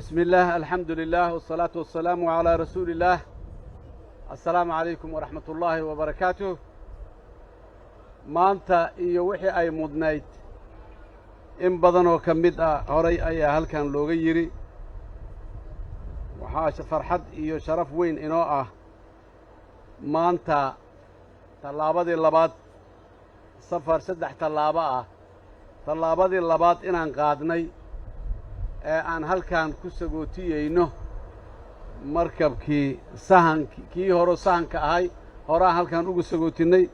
بسم الله الحمد لله والصلاة والسلام على رسول الله. السلام عليكم ورحمة الله وبركاته. maanta iyo wixii ay mudnayd in badan oo ka mid ah horay ayaa halkan looga yiri. waxaa farxad iyo sharaf weyn inoo ah maanta tallaabadii labaad safar 3 tallaabo ah tallaabadii labaad inaan qaadnay ee aan halkan ku sagootiyeyno markabkii sahankii hore sahanka ahay horaan halkan ugu sagootinay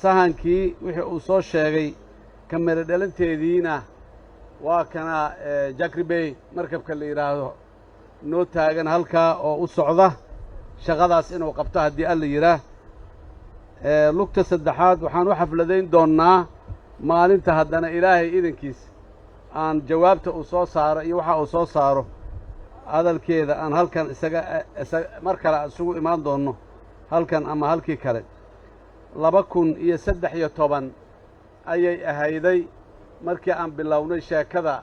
sahankii wixii uu soo sheegay kamera dhalanteediina waa kana Jakri Bay markabka la yiraahdo noo taagan halkaa oo u socda shaqadaas inuu qabto haddii alla yiraa. lugta saddexaad waxaan u xafladayn doonnaa maalinta haddana ilaahay idankiis aan jawaabta uu soo saaro iyo waxa uu soo saaro hadalkeeda aan halkan isaga mar kale isugu imaan doonno halkan ama halkii kale. 2013 ayay ahayday markii aan bilownay sheekada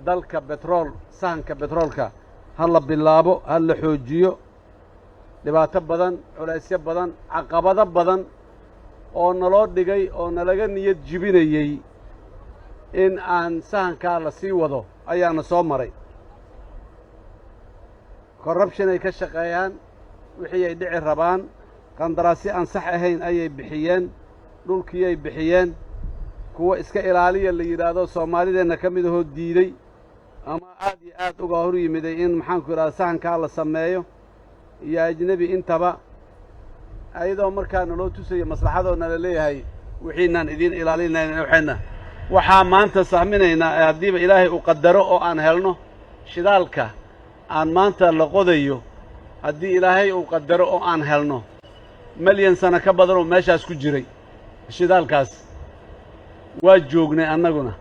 dalka betrool sahanka betroolka ha la bilaabo ha la xoojiyo dhibaato badan culaysyo badan caqabado badan oo naloo dhigay oo nalaga niyad jibinayay in aan sahankaa la sii wado ayaana soo maray. corruption ay ka shaqeeyaan wixii ay dhici rabaan qandaraasyo aan sax ahayn ayay bixiyeen dhulkii ay bixiyeen kuwa iska ilaaliya la yiraahdo Soomaalideenna ka mid ahoo diiday ama aad iyo aad uga hor yimiday in maxaan ku yiraahdaa sahankaa la sameeyo iyo ajnabi intaba ayadoo markaa naloo tusayo maslaxadoona la leeyahay wixiinaan idiin ilaalinayna waxaa maanta sahminaynaa haddiiba ilaahay uu qadaro oo aan helno shidaalka aan maanta la qodayo haddii ilaahay uu qadaro oo aan helno milyan sano ka badan oo meeshaas ku jiray shidaalkaas waa joognay annaguna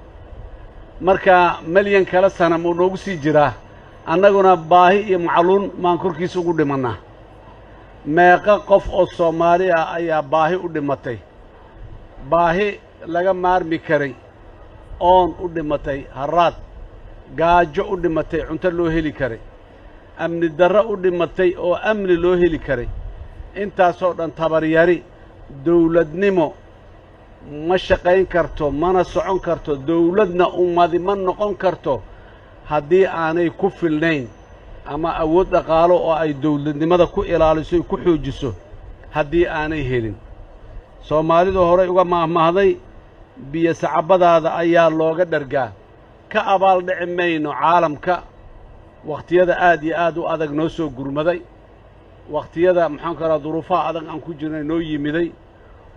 marka milyan kala sana muu noogu sii jiraa annaguna baahi iyo macluun maan korkiisa ugu dhimannaa. meeqa qof oo Soomaali ah ayaa baahi u dhimatay baahi laga maarmi karay oon u dhimatay haraad gaajo u dhimatay cunto loo heli karay amni darro u dhimatay oo amni loo heli karay intaasoo dhan tabaryari dawladnimo ma shaqayn karto mana socon karto dawladna ummadi ma noqon karto haddii aanay ku filnayn ama awood dhaqaalo oo ay dawladnimada ku ilaaliso ku xoojiso haddii aanay helin. Soomaalidu horay uga maahmaahday biyo sacabadaada ayaa looga dhargaa ka abaal dhici mayno caalamka waqtiyada aad iyo aad u adag noo soo gurmaday waqtiyada maxaan ku raraa duruufaha adag aan ku jirnay noo yimiday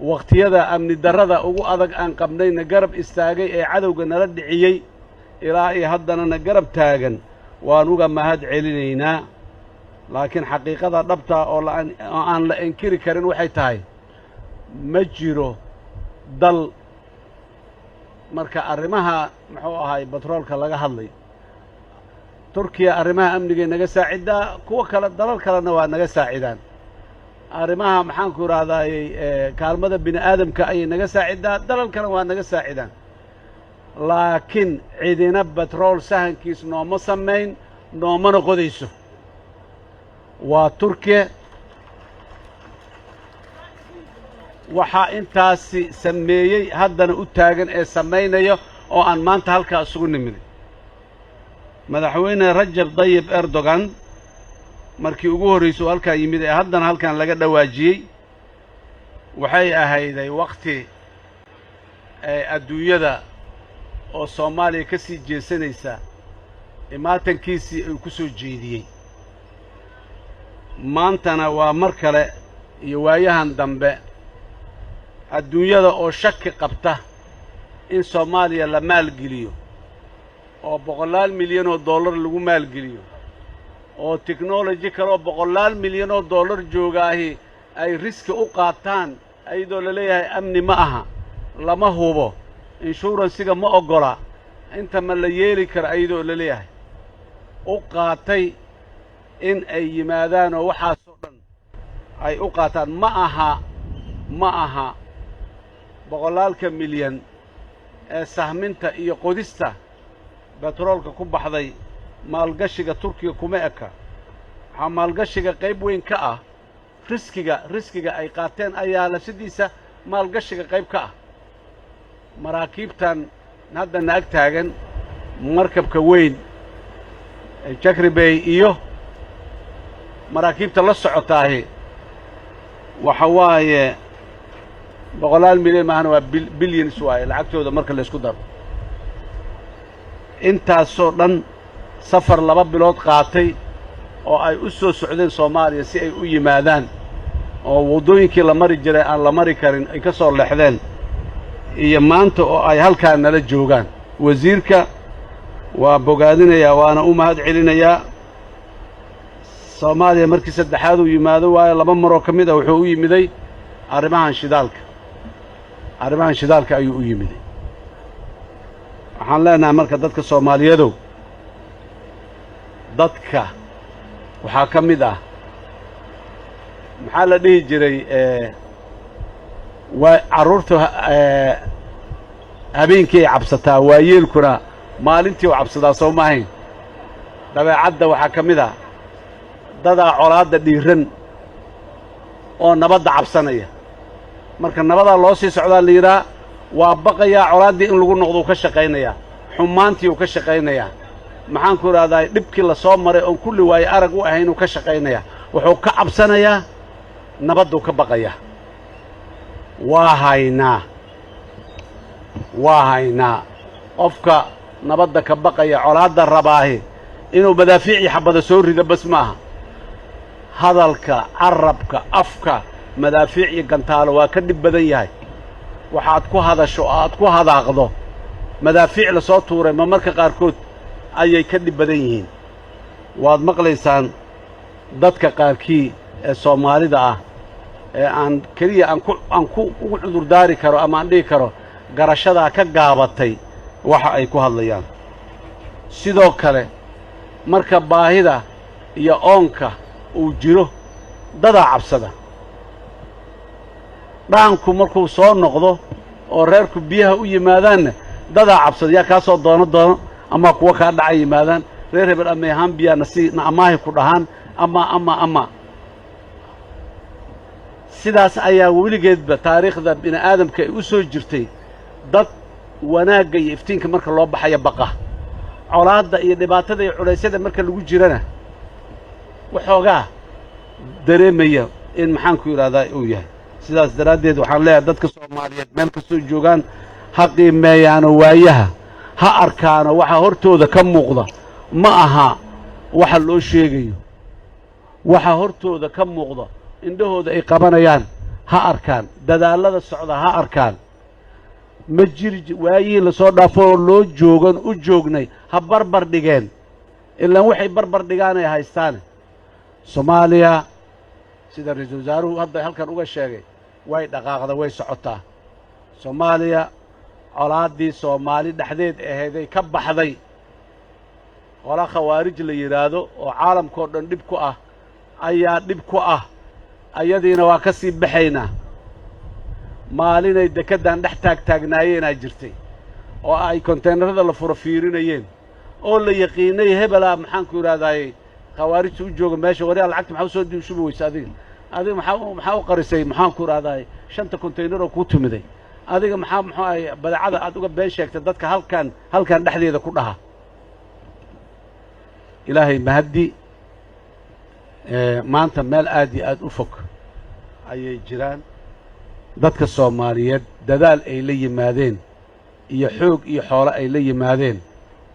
waqtiyada amni darrada ugu adag aan qabnayna garab istaagay ee cadowga nala dhiciyey ilaa iyo haddana na garab taagan waan uga mahad celinaynaa. laakiin xaqiiqada dhabta oo aan la inkiri karin waxay tahay ma jiro dal marka arrimaha muxuu ahay batroolka laga hadlay Turkiya arrimaha amniga naga saacidaa kuwa kale dalal kalena waa naga saacidaan arrimaha maxaan ku raadayay kaalmada bini aadamka ay naga saacidaa dalal kale waa naga saacidaan laakiin cidina batrool sahankiis nooma sameyn noomana qodayso waa Turkiya waxaa intaasi sameeyey haddana u taagan ee samaynayo oo aan maanta halkaa isugu nimid madaxweyne Rajab Tayyip Erdogan markii ugu horreysay halkaa yimid ee haddana halkan laga dhawaajiyey waxay ahayday waqti adduunyada oo Soomaaliya ka sii jeesanaysa imaatankiisii ay ku soo jeediyey maantana waa mar kale iyo waayahan dambe adduunyada oo shaki qabta in Soomaaliya la maalgeliyo oo $100 milyan lagu maalgeliyo oo technology kale oo $100 milyan joogaahi ay riski u qaataan ayadoo la leeyahay amni ma aha lama hubo insurance-ga ma ogola inta ma la yeeli karo ayadoo la leeyahay u qaatay in ay yimaadaan oo waxaasoo dhan ay u qaataan ma aha $100 milyan ee sahminta iyo qodista بترولك كوب حضي maalgashiga turkiga kuma eka waxaa maalgashiga qayb weyn ka ah riskiga ay qaateen ayaa lafsidiisa maalgashiga qayb ka ah maraakiibtan hadda naag taagan markabka weyn Jakri Bay iyo maraakiibta la socotaahi waxa waaye boqolaal milyan maahana waa billions waaye lacagtooda marka la isku daro intaasoo dhan safar 2 bilood qaatay oo ay u soo socdeen Soomaaliya si ay u yimaadaan oo wadooyinkii la mari jiray aan la mari karin ay ka soo leexdeen iyo maanta oo ay halkaan nala joogaan wasiirka waa bogaadinayaa waana u mahad celinayaa Soomaaliya markii saddexaad uu yimaado waayo 2 mar oo ka mid ah wuxuu u yimiday arrimahan shidaalka ayuu u yimiday waxaan leenahay marka dadka Soomaaliyeedow dadka waxaa ka mid ah maxaa la dhihi jiray waa carruurta habeenkii ay cabsataa waayeelkuna maalintii u cabsadaa soo maahayn dabeecadda waxaa ka mid ah dadaa colaadda dhiiran oo nabadda cabsanaya marka nabadaa loo sii socdaa la yidhaa waa baqayaa colaaddii in lagu noqdo uu ka shaqaynayaa xumaantii uu ka shaqaynayaa maxaan ku idhahdaa dhibkii la soo maray oon kulli waaye arag u ahayn uu ka shaqaynayaa wuxuu ka cabsanayaa nabadduu ka baqayaa waa haynaa qofka nabadda ka baqaya colaadda rabaahi inuu madaafiicii xabada soo rido bas maaha hadalka carabka afka madaafiic iyo gantaalo waa ka dhib badan yahay waxaad ku hadasho oo aad ku hadaaqdo madaafiic la soo tuuray ma marka qaarkood ayay ka dhib badan yihiin waad maqlaysaan dadka qaarkii ee Soomaalida ah ee aan kaliya aan ku ugu cudur daari karo ama aan dhihi karo garashadaa ka gaabatay waxa ay ku hadlayaan sidoo kale marka baahida iyo oonka uu jiro dadaa cabsada dhaanku markuu soo noqdo oo reerku biyaha u yimaadaanna dadaa cabsada yaa kaa soo doono ama kuwa kaa dhacay yimaadaan reer hebel ama ahaan biyaana si na amaahi ku dhahaan ama sidaas ayaa weligeedba taariikhda bini aadamka ay u soo jirtay dad wanaagga iyo iftiinka marka loo baxaya baqa colaadda iyo dhibaatada iyo culaysyada marka lagu jirana waxoogaa dareemaya in maxaan ku yidhahdaa uu yahay sidaas daraaddeed waxaan leeyahay dadka Soomaaliyeed meel kastoo joogaan ha qiimeeyaano waayaha ha arkaano waxa hortooda ka muuqda ma aha waxa loo sheegayo waxa hortooda ka muuqda indhahooda ay qabanayaan ha arkaan dadaalada socda ha arkaan ma jiri waayihii la soo dhaafoo loo joogan u joognay ha barbar dhigeen ilaan waxay barbar dhigaan ay haystaan Soomaaliya sida ra'iisul wasaaruhu hadda halkan uga sheegay way dhaqaaqda way socotaa Soomaaliya colaaddii Soomaali dhexdeed aheeday ka baxday qola khawaarij la yiraahdo oo caalamkoo dhan dhib ku ah ayaa dhib ku ah ayadiina waa ka sii baxaynaa maalinay dekedaan dhex taagnaayeenaa jirtay oo ay konteenarada la furo fiirinayeen oo la yaqiinay hebelaa maxaan ku idhahdaayey khawaarijta u jooga meesha wariyaa lacagta maxaa u soo diishubi weysa adiga maxaa u qarisay maxaan ku idhahdaayey 5 konteenaroo kuu tumiday adiga muxuu ay badacada aad uga been sheegtay dadka halkan dhexdeeda ku dhaha ilaahay mahadi maanta meel aad iyo aad u fog ayay jiraan dadka Soomaaliyeed dadaal ay la yimaadeen iyo xoog iyo xoolo ay la yimaadeen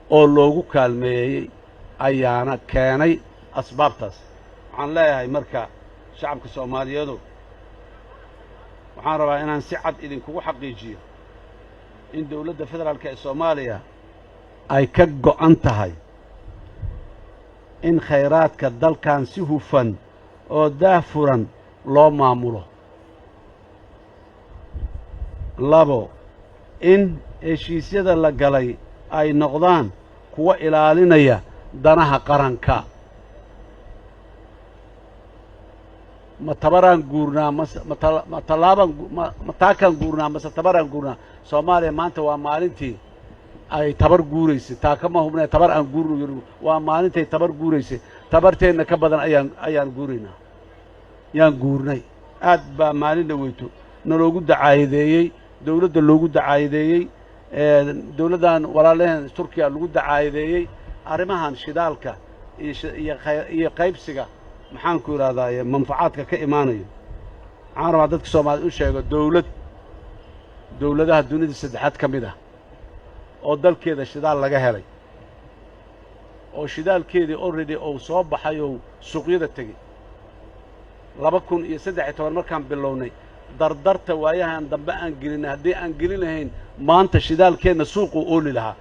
oo loogu kaalmeeyay ayaana keenay asbaabtaas waxaan leeyahay marka shacabka Soomaaliyeed waxaan rabaa inaan si cad idinkugu xaqiijiyo in dawladda federaalka ee Soomaaliya ay ka go'an tahay in khayraadka dalkan si hufan oo daahfuran loo maamulo labo in heshiisyada la galay ay noqdaan kuwa ilaalinaya danaha qaranka ma tabaraan guurnaa ma taakan guurnaa mase tabaraan guurnaa Soomaaliya maanta waa maalintii ay tabar guuraysay taa kama hubnay tabar aan guurno waa maalintay tabar guuraysay tabarteenna ka badan ayaan guuraynaa yaan guurnay aad baa maalin dhaweyto naloogu dacaayadeeyey dawladda loogu dacaayadeeyey dawladdan walaalaheen Turkiya lagu dacaayadeeyey arrimahan shidaalka iyo qaybsiga maxaan ku yiraahdaa manfacaadka ka imaanayo waxaan rabaa dadka Soomaaliyeed u sheego dawladaha dunida saddexaad ka mid ah oo dalkeeda shidaal laga helay oo shidaalkeedii already oo soo baxay oo suuqyada tagay 2013 markaan bilownay dardarta waayahan dambe aan gelin haddii aan gelin lahayn maanta shidaalkeena suuqu ooli lahaa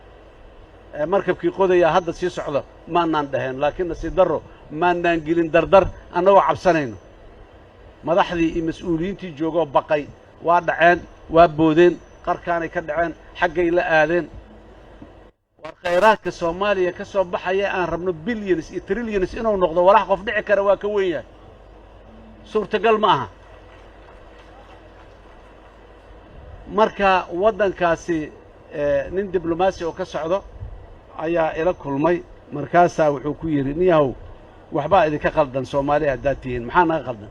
markabkii qodaya hadda sii socdo maanaan dhaheen laakiin nasiib darro maanaan gelin dardar annagoo cabsanayno madaxdii iyo mas'uuliyiintii joogoo baqay waa dhaceen waa boodeen qarkaanay ka dhaceen xaggay la aadeen war khayraadka Soomaaliya ka soo baxaya aan rabno billions iyo trillions inuu noqdo walax qof dhici kara waa ka weyn yahay suurtagal ma aha marka waddankaasi nin diblomaasi oo ka socdo ayaa ila kulmay markaasaa wuxuu ku yidhi niyahow waxbaa idinka qaldan Soomaaliya haddaad tihiin maxaa naga qaldan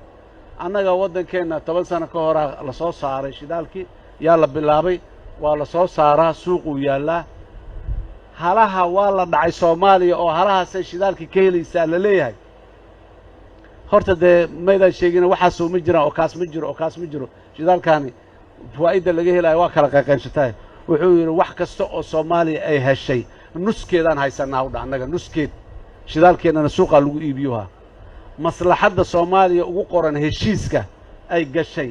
annaga waddankeenna 10 sano ka hor la soo saaray shidaalkii yaa la bilaabay waa la soo saaraa suuquu yaallaa halaha waa la dhacay Soomaaliya oo halahaasay shidaalkii ka helaysaa la leeyahay horta dee maydaan sheegina waxaasoo ma jiraan oo kaas ma jiro oo kaas ma jiro shidaalkaani faa'ida laga helayo waa kala qayqaynsataa wuxuu yidhi wax kasta oo Soomaaliya ay heshay nuskeedaan haysanaa u dhac annaga nuskeed shidaalkeennana suuqaa lagu iibiyuhaa maslaxadda Soomaaliya ugu qoran heshiiska ay gashay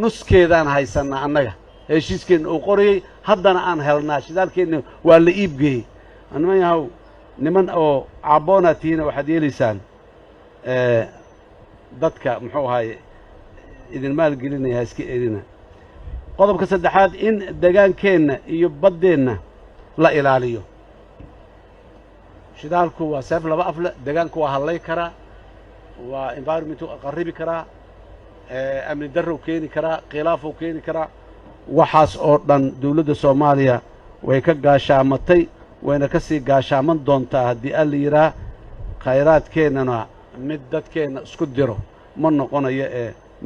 nuskeedaan haysanaa annaga heshiiskeenna uu qorayey haddana aan helnaa shidaalkeenna waa la iibgeeyey niman yahow niman oo caabboonaa tihiina waxaad yeelaysaan dadka muxuu ahaaye idin maalgelinaya iska elina qodobka saddexaad in degaankeenna iyo baddeenna la ilaaliyo shidaalku waa seef laba afle degaanku waa hallay karaa waa environmentu qarribi karaa amni darrow keeni karaa khilaafuu keeni karaa waxaas oo dhan dawladda Soomaaliya way ka gaashaamatay wayna ka sii gaashaaman doontaa haddii alla yidhaa khayraadkeennana mid dadkeenna isku diro ma noqonayo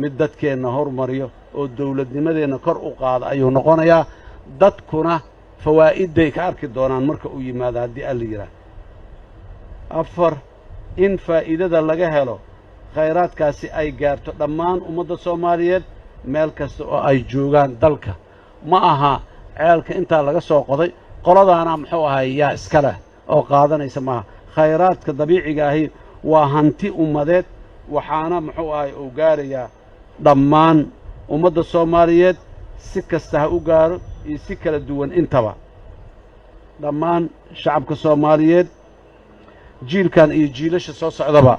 mid dadkeenna hormariyo oo dawladnimadeenna kor u qaada ayuu noqonayaa dadkuna fawaa'idday ka arki doonaan marka uu yimaado haddii alla yidhaa 4 in faa'iidada laga helo khayraadkaasi ay gaarto dhammaan ummadda Soomaaliyeed meel kasta oo ay joogaan dalka ma aha ceelka intaa laga soo qoday qoladaana muxuu ahay yaa iska leh oo qaadanaysa maaha khayraadka dabiiciga ahi waa hanti ummadeed waxaana muxuu ahay uu gaarayaa dhammaan ummadda Soomaaliyeed si kasta ha u gaaro iyo si kala duwan intaba dhammaan shacabka Soomaaliyeed jiilkan iyo jiilasha soo socdaba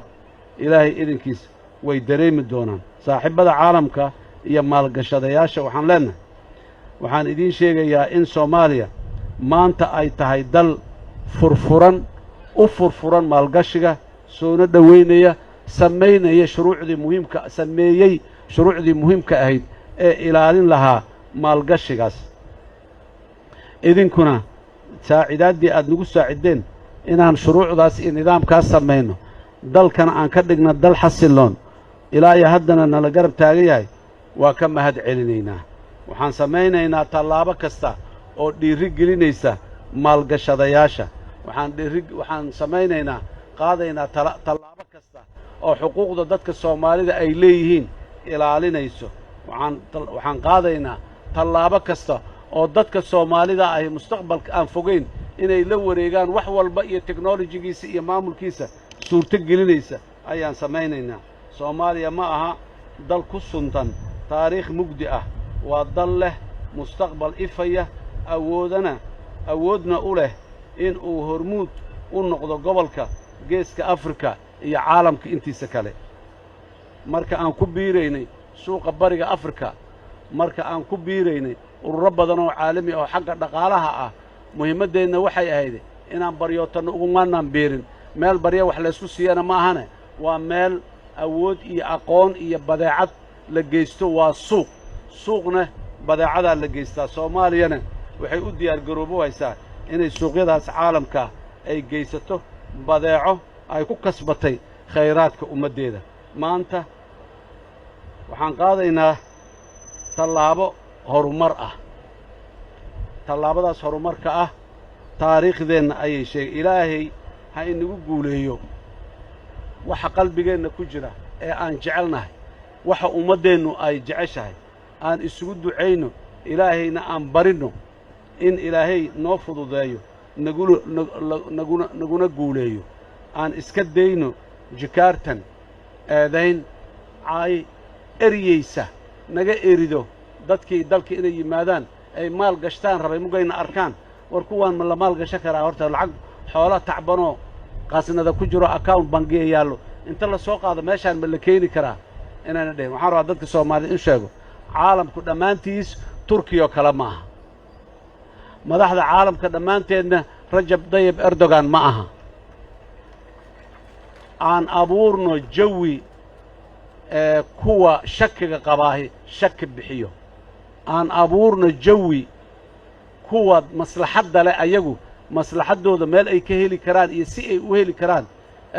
ilaahay idinkiisa way dareemi doonaan saaxiibada caalamka iyo maalgashadayaasha waxaan leenahay waxaan idiin sheegayaa in Soomaaliya maanta ay tahay dal furfuran maalgashiga soona dhaweynaya sameeyay shuruucdii muhiimka ahayd ee ilaalin lahaa maalgashigaas idinkuna saaciidadii aad nagu saacideen inaan shuruucdaas iyo nidaamkaas sameeyno dalkana aan ka dhigno dal xasiloon ilaa iyo haddana nala garab taagan yahay waa ka mahad celinaynaa waxaan samaynaynaa tallaabo kasta oo dhiiri gelinaysa maalgashadayaasha waxaan samaynaynaa qaadaynaa tallaabo kasta oo xuquuqda dadka Soomaalida ay leeyihiin ilaalinayso waxaan qaadaynaa tallaabo kasta oo dadka Soomaalida ay mustaqbalka aan fogeyn inay la wareegaan wax walba iyo technology-giisa iyo maamulkiisa suurto gelinaysa ayaan samaynaynaa Soomaaliya ma aha dal ku suntan taariikh mugdi ah waa dal leh mustaqbal ifaya awoodna u leh in uu hormuud u noqdo gobolka geeska Afrika iyo caalamka intiisa kale marka aan ku biiraynay suuqa bariga Afrika marka aan ku biiraynay ururo badan oo caalami ah oo xagga dhaqaalaha ah muhiimadeena waxay ahayd inaan baryootano ugu maanaan beerin meel barya wax la isku siiyana ma ahane waa meel awood iyo aqoon iyo badeecad la geysto waa suuqna badeecada la geystaa Soomaaliyana waxay u diyaar garoobaysaa inay suuqyadaas caalamka ay geysato badeeco ay ku kasbatay khayraadka ummaddeeda maanta waxaan qaadaynaa tallaabo horumar ah tallaabadaas horumarka ah taariikhdeenna ayay sheegay ilaahay ha inagu guuleeyo waxa qalbigeenna ku jira ee aan jecelnahay waxa ummaddeennu ay jeceshahay aan isugu ducayno ilaahayna aan barinno in ilaahay noo fududeeyo naguna guuleeyo aan iska dayno jikaartan eedayn caay eryaysa naga erido dadkii dalka inay yimaadaan ay maal gashtaan rabay mugayna arkaan war kuwaan ma la maal gashan karaa horta lacag xoola tacbanoo qaasnada ku jiro account bangiya yaallo inta la soo qaado meeshaan ma la keeni karaa inaana dhahin waxaan rabaa dadka soomaalida in sheego caalamku dhammaantiis turkiya oo kale ma aha madaxda caalamka dhammaanteedna rajab tayyib erdogan ma aha aan abuurno jawi kuwa shakiga qabaahi shaki bixiyo aan abuurno jawi kuwa maslaxadda leh ayagu maslaxaddooda meel ay ka heli karaan iyo si ay u heli karaan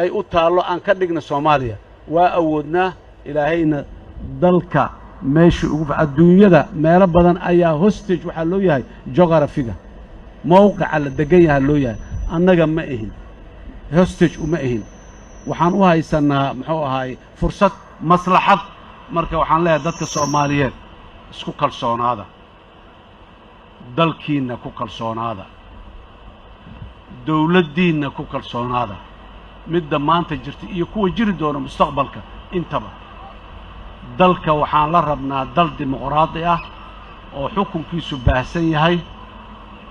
ay u taallo aan ka dhigna soomaaliya waa awoodnaa ilaahayna dalka meesha ugu adduunyada meelo badan ayaa hostage waxaa loo yahay geographiga mowqica la degan yahaa loo yahay annaga ma ahin hostage uma ahin waxaan u haysannaa muxuu ahaay fursad maslaxad marka waxaan leeyahay dadka soomaaliyeed isku kalsoonaada dalkiinna ku kalsoonaada dawladdiinna ku kalsoonaada midda maanta jirta iyo kuwa jiri doona mustaqbalka intaba dalka waxaan la rabnaa dal dimuqraadi ah oo xukunkiisu baahsan yahay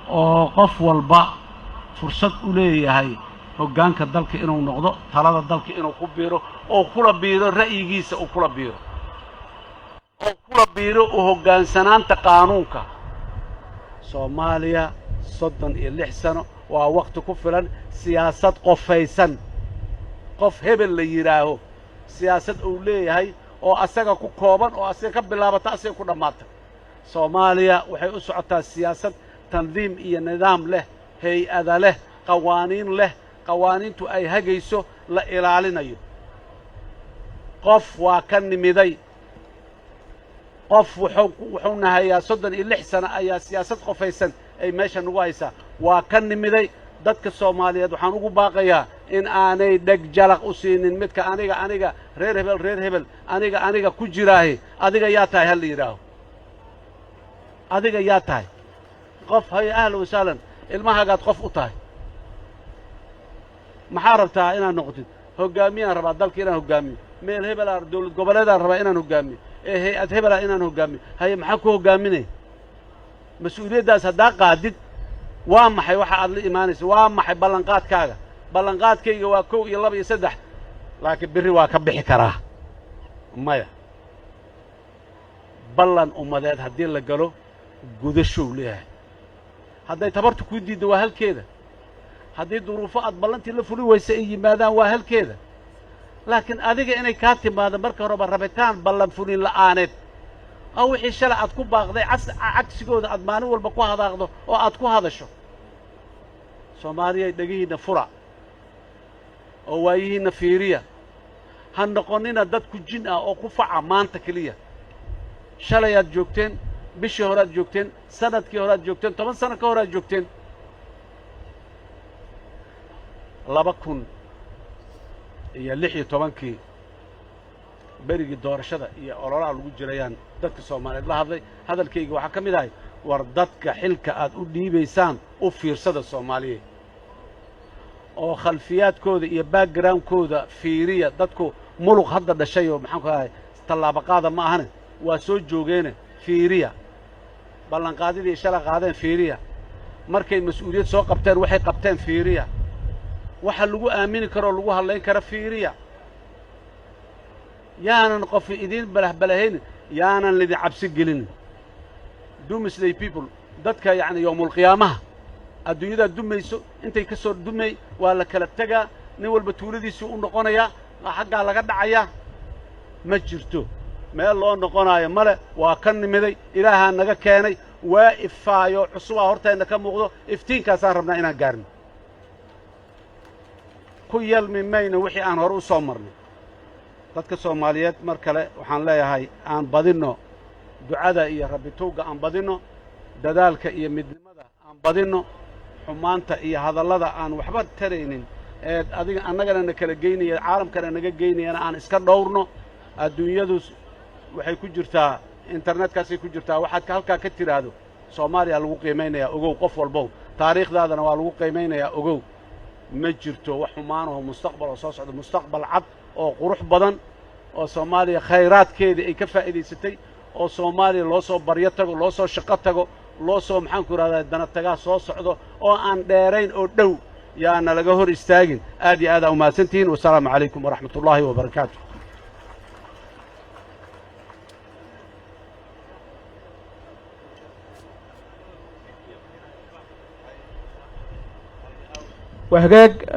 oo qof walba fursad u leeyahay hoggaanka dalka inuu noqdo talada dalka inuu ku biiro oo kula biiro ra'yigiisa uu kula biiro u hoggaansanaanta qaanuunka soomaaliya 36 sano waa waqti ku filan siyaasad qofaysan qof hebel la yidhaaho siyaasad uu leeyahay oo asaga ku kooban oo asaga ka bilaabata asaga ku dhammaata soomaaliya waxay u socotaa siyaasad tandiim iyo nidaam leh hay-ada leh qawaaniin leh qawaaniintu ay hagayso la ilaalinayo qof waa ka nimiday qof wuxuu nahayaa 36 sano ayaa siyaasad qofaysan ay meesha nagu haysaa waa ka nimiday dadka soomaaliyeed waxaan ugu baaqayaa in aanay dheg jalaq u siinin midka aniga reer hebel aniga ku jiraahe adiga yaa tahay ha la yidhaaho adiga yaa tahay qof hay ahlan wasahlan ilmahaagaad qof u tahay maxaa rabtaa inaad noqotid hoggaamiyaan rabaa dalka inaan hoggaamiyo meel hebelaan dawlad goboleedaan rabaa inaan hoggaamiyo ee hay-ad hebelaa inaan hoggaamiyo haye maxaa ku hoggaaminay mas-uuliyaddaas haddaa qaadid waa maxay waxa aad la imaanaysa waa maxay ballanqaadkaaga ballanqaadkayga waa 1 iyo 2 iyo 3 laakiin berri waa ka bixi karaa maya ballan ummadeed haddii la galo gudashow leeyahay hadday tabartu ku diiddo waa halkeeda haddii duruufo aad ballantii la fuli waysa ay yimaadaan waa halkeeda laakiin adiga inay kaa timaado marka horeba rabitaan ballan fulin la'aaneed oo wixii shalay aad ku baaqday cagsigooda aad maalin walba ku hadaaqdo oo aad ku hadasho soomaaliyay dhegihiinna fura oo waayihiinna fiiriya ha noqonina dad ku jin ah oo ku faca maanta keliya shalay aad joogteen bishii hore aad joogteen sanadkii hore aad joogteen 10 sano ka hore aad joogteen 2016 berigii doorashada iyo ololaha lagu jirayaan dadka Soomaaliyeed la hadlay hadalkayga waxa ka mid ahay war dadka xilka aad u dhiibaysaan u fiirsada Soomaaliyeed oo khalfiyaadkooda iyo backgroundkooda fiiriya dadku muluq hadda dhashay oo maxaan ku ahay tallaabo qaada ma ahane waa soo joogeene fiiriya ballanqaadidii shalay qaadeen fiiriya markay mas'uuliyad soo qabteen waxay qabteen fiiriya waxa lagu aamini karo lagu hadlayn karo fiiriya yaanan qof idin balahbalahayn yaanan lidin cabsi gelin doomsday people dadka yani yawmul qiyaamaha adduunyada dumayso intay ka soo dumay waa la kala tagaa nin walba tuuladiisu u noqonaya xagga laga dhacaya ma jirto meel loo noqonayo male waa ka nimiday ilaaha naga keenay وإفايو عصوا هرتا إنك مغضو إفتين كاسان ربنا إنا قارن كيال من مين وحي أن هرو صومرني dadka Soomaaliyeed mar kale waxaan leeyahay aan badino ducada iyo rabbi tooga aan badino dadaalka iyo midnimada aan badino xumaanta iyo hadallada aan waxba taraynin ee adiga annagana kala geynaya caalamkana naga geynayana aan iska dhowrno adduunyadu waxay ku jirtaa internetkaasay ku jirtaa waxaad halkaa ka tiraahdo Soomaaliya lagu qiimeynayaa ogow qof walbo taariikhdaadana waa lagu qiimeynayaa ogow ma jirto wax xumaan oo mustaqbal soo socdo mustaqbal cad oo qurux badan oo Soomaaliya khayraadkeeda ay ka faa'iideysatay oo Soomaaliya loo soo baryo tago loo soo shaqo tago loo soo maxaan ku raadayay dana tagaa soo socdo oo aan dheerayn oo dhow yaana laga hor istaagin aad iyo aad u mahadsantihiin wassalaamu calaykum waraxmatullaahi wabarakaatuh وهجاج